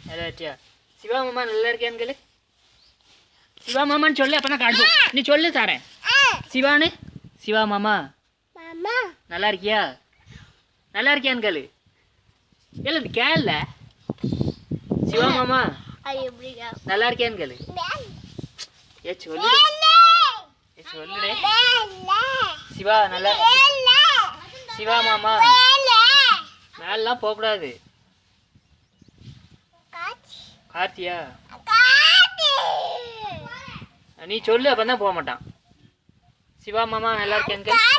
நல்லா இருக்கியா? சிவா மாமா நல்லா இருக்கியான்னு கேளு. சிவா மாமான்னு சொல்லு, அப்போ தான் காட்டும். நீ சொல்லு தாரேன். சிவானு சிவா மாமா நல்லா இருக்கியா? நல்லா இருக்கியான்னு கேளு. கேளு கேள. சிவா மாமா நல்லா இருக்கியான்னு கேளு. ஏ சொல்லு, சொல்லுடே. சிவா நல்லா, சிவா மாமா மேலாம் போகக்கூடாது. கார்த்தியா நீ சொல்லு, அப்போ தான் போக மாட்டான். சிவா மாமா நல்லா இருக்கேன்னு கேளு.